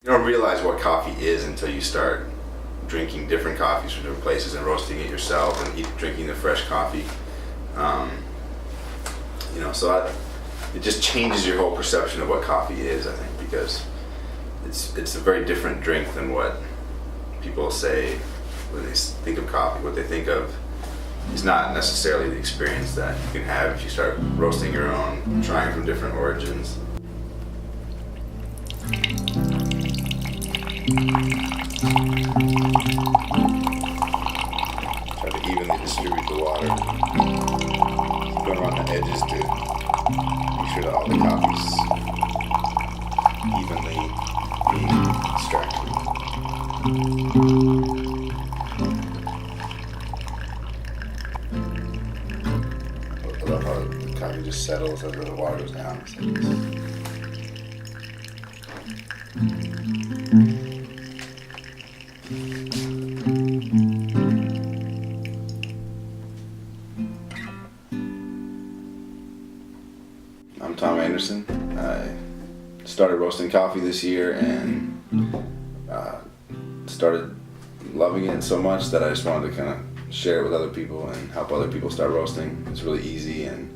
You don't realize what coffee is until you start drinking different coffees from different places and roasting it yourself and drinking the fresh coffee. It just changes your whole perception of what coffee is, I think, because it's a very different drink than what people say when they think of coffee. What they think of is not necessarily the experience that you can have if you start roasting your own, trying from different origins. Try to evenly distribute the water. Going around the edges to make sure that all the coffee's evenly being extracted. I love how the coffee just settles as the water goes down. It's like this. I'm Tom Anderson. I started roasting coffee this year and started loving it so much that I just wanted to kind of share it with other people and help other people start roasting. It's really easy, and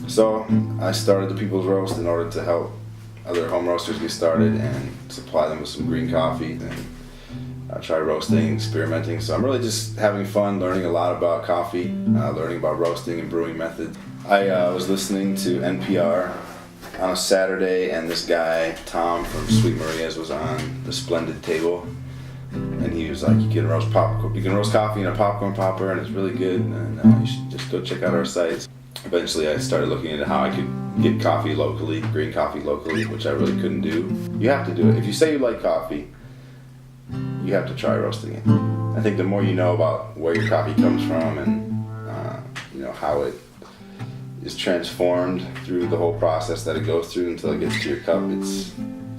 so I started the People's Roast in order to help other home roasters get started and supply them with some green coffee and try roasting, experimenting. So I'm really just having fun, learning a lot about coffee, learning about roasting and brewing methods. I was listening to NPR on a Saturday, and this guy, Tom from Sweet Maria's, was on the Splendid Table, and he was like, you can roast coffee in a popcorn popper, and it's really good, and you should just go check out our sites. Eventually I started looking into how I could get coffee locally, green coffee locally, which I really couldn't do. You have to do it. If you say you like coffee, you have to try roasting it. I think the more you know about where your coffee comes from and how it is transformed through the whole process that it goes through until it gets to your cup, it's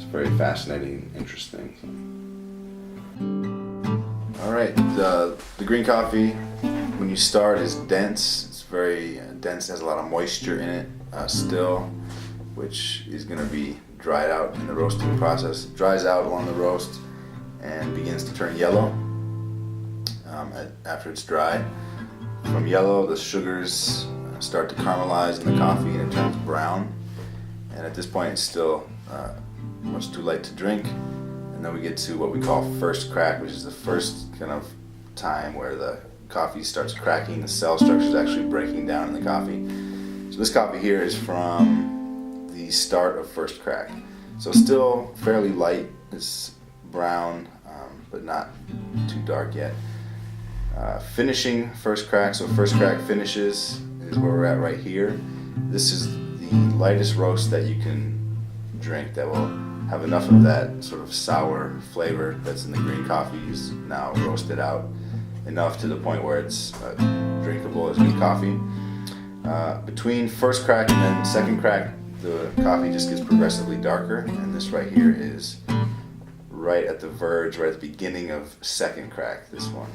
very fascinating and interesting. All right, the green coffee, when you start, is dense. It's very dense, has a lot of moisture in it still, which is going to be dried out in the roasting process. It dries out along the roast and begins to turn yellow after it's dry. From yellow, the sugars start to caramelize in the coffee and it turns brown. And at this point, it's still much too light to drink. And then we get to what we call first crack, which is the first kind of time where the coffee starts cracking, the cell structure is actually breaking down in the coffee. So this coffee here is from the start of first crack. So still fairly light, it's brown, but not too dark yet. Finishing first crack, so first crack finishes is where we're at right here. This is the lightest roast that you can drink that will have enough of that sort of sour flavor that's in the green coffee is now roasted out enough to the point where it's drinkable as good coffee. Between first crack and then second crack, the coffee just gets progressively darker, and this right here is right at the verge, right at the beginning of second crack, this one.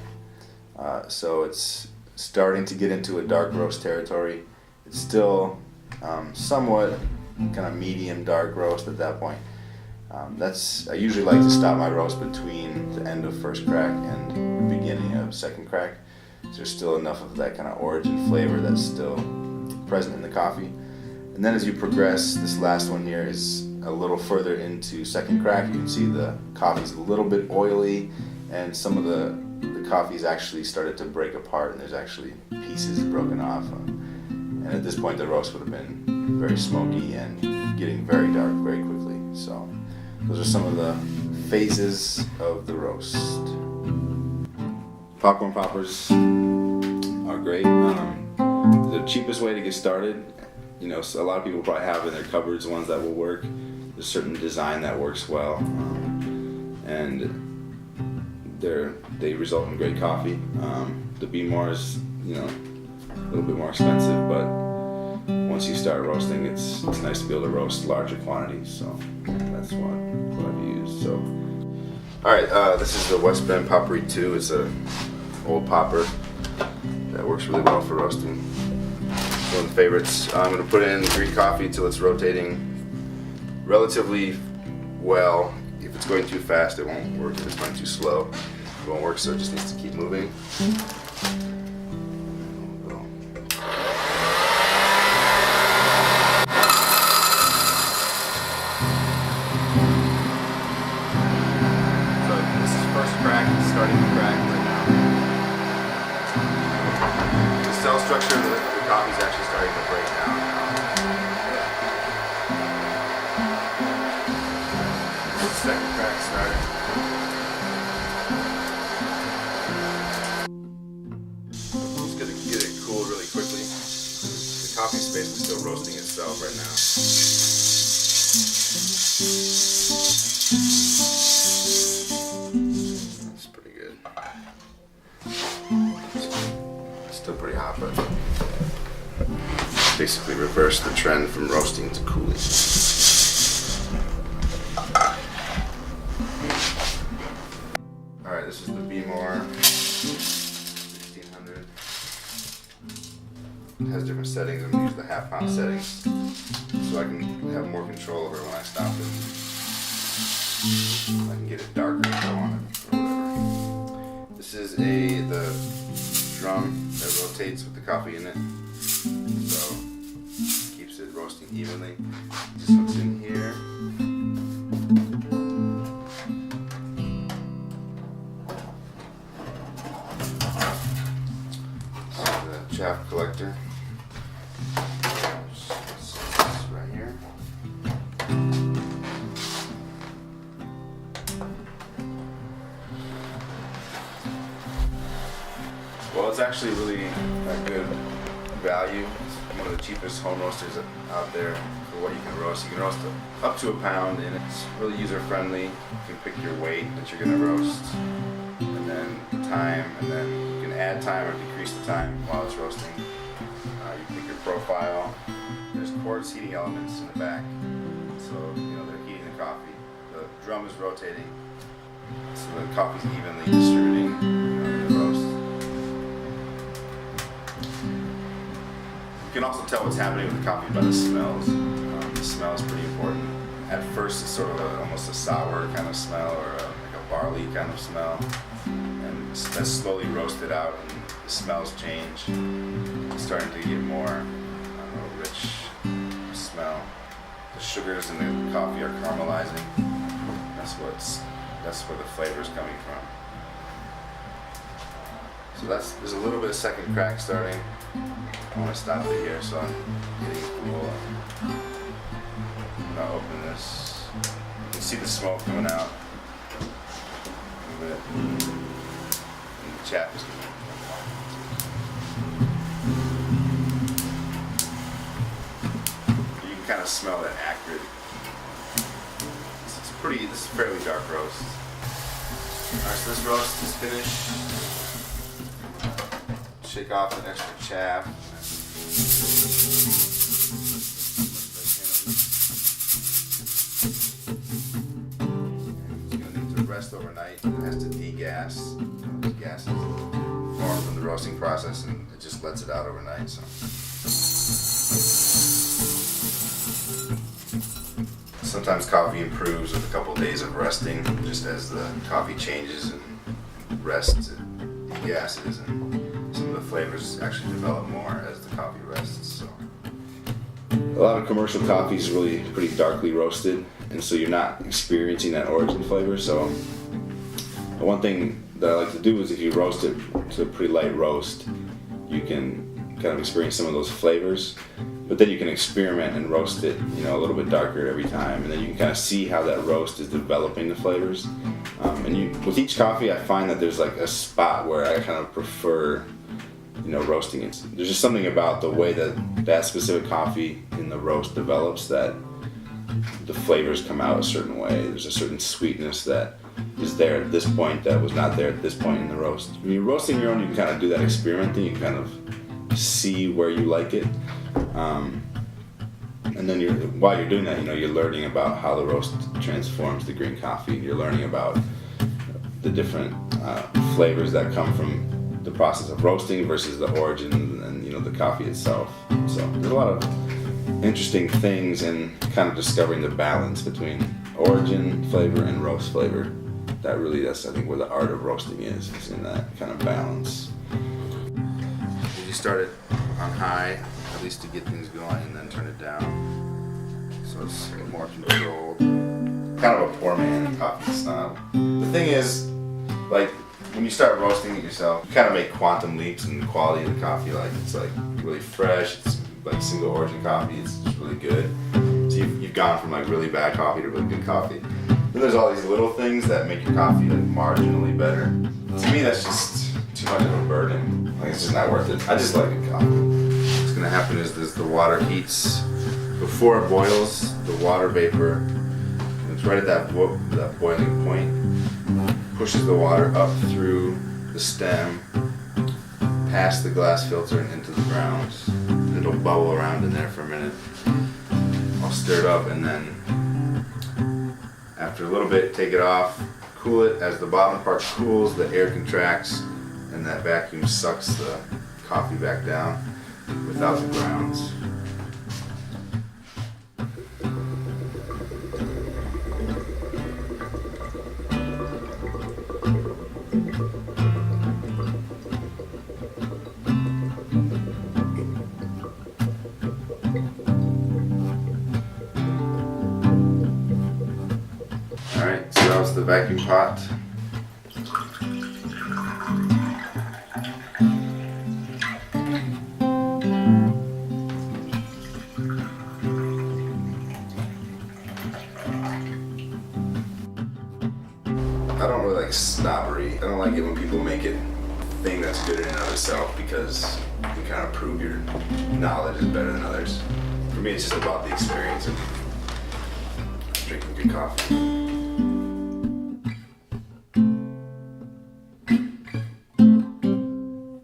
So it's starting to get into a dark roast territory. It's still somewhat kind of medium dark roast at that point. I usually like to stop my roast between the end of first crack and the beginning of second crack. So there's still enough of that kind of origin flavor that's still present in the coffee. And then as you progress, this last one here is a little further into second crack. You can see the coffee's a little bit oily, and some of the coffee's actually started to break apart, and there's actually pieces broken off. And at this point, the roast would have been very smoky and getting very dark very quickly. So those are some of the phases of the roast. Popcorn poppers are great. The cheapest way to get started, so a lot of people probably have in their cupboards ones that will work. There's a certain design that works well, and they result in great coffee. The Be-More is, a little bit more expensive, but once you start roasting, it's nice to be able to roast larger quantities. So that's what I've used. So, all right, this is the West Bend Poppery 2. It's a old popper that works really well for roasting. One of the favorites. I'm going to put in green coffee till it's rotating relatively well. If it's going too fast, it won't work. If it's going too slow, it won't work. So it just needs to keep moving. Starting to crack right now. The cell structure of the coffee is actually starting to break down now. The second crack started. I'm just gonna get it cooled really quickly. The coffee is basically still roasting itself right now. Still pretty hot, but basically reverse the trend from roasting to cooling. Alright, this is the Bmore 1600. It has different settings. I'm going to use the half-pound settings so I can have more control over it when I stop it. I can get it darker if I want it, or whatever. This is the drum that rotates with the coffee in it, so keeps it roasting evenly. Just hooks in here. So the chaff collector, just right here. Well, it's actually really a good value. It's one of the cheapest home roasters out there for what you can roast. You can roast up to a pound, and it's really user-friendly. You can pick your weight that you're going to roast, and then the time, and then you can add time or decrease the time while it's roasting. You pick your profile. There's quartz heating elements in the back, so they're heating the coffee. The drum is rotating, so the coffee's evenly distributing in the roast. You can also tell what's happening with the coffee by the smells. The smell is pretty important. At first, it's sort of almost a sour kind of smell, or like a barley kind of smell. And that's slowly roasted out, and the smells change. It's starting to get more rich smell. The sugars in the coffee are caramelizing. That's where the flavor is coming from. So there's a little bit of second crack starting. I want to stop it here, so I'm getting cool. I'm going to open this. You can see the smoke coming out. And the chaff is coming out. You can kind of smell that acrid. This is fairly dark roast. Alright, so this roast is finished. Shake off the extra chaff. It's going to need to rest overnight. It has to degas. The gas is formed from the roasting process, and it just lets it out overnight. So sometimes coffee improves with a couple days of resting, just as the coffee changes and rests, it degasses, and some of the flavors actually develop more as the coffee rests. So a lot of commercial coffee is really pretty darkly roasted, and so you're not experiencing that origin flavor. So the one thing that I like to do is, if you roast it to a pretty light roast, you can kind of experience some of those flavors, but then you can experiment and roast it a little bit darker every time, and then you can kind of see how that roast is developing the flavors. With each coffee, I find that there's like a spot where I kind of prefer roasting it. There's just something about the way that specific coffee in the roast develops that the flavors come out a certain way. There's a certain sweetness that is there at this point that was not there at this point in the roast. When you're roasting your own, you can kind of do that experimenting. You kind of see where you like it. And then while you're doing that, you're learning about how the roast transforms the green coffee. You're learning about the different flavors that come from the process of roasting versus the origin and the coffee itself. So there's a lot of interesting things in kind of discovering the balance between origin flavor and roast flavor. That's I think where the art of roasting is in that kind of balance. You start it on high, at least to get things going, and then turn it down so it's more controlled. Kind of a poor man coffee snob. The thing is, like, when you start roasting it yourself, you kind of make quantum leaps in the quality of the coffee. Like, it's like really fresh, it's like single origin coffee, it's just really good. So you've gone from like really bad coffee to really good coffee. Then there's all these little things that make your coffee like marginally better. To me, that's just too much of a burden. Like, it's just not worth it. I just like good coffee. What's gonna happen is the water heats. Before it boils, the water vapor, it's right at that boiling point, pushes the water up through the stem, past the glass filter and into the grounds. It'll bubble around in there for a minute. I'll stir it up, and then after a little bit, take it off, cool it. As the bottom part cools, the air contracts, and that vacuum sucks the coffee back down without the grounds. Alright, so that was the vacuum pot. I don't really like snobbery. I don't like it when people make it a thing that's good in and of itself because you kind of prove your knowledge is better than others. For me, it's just about the experience of drinking good coffee.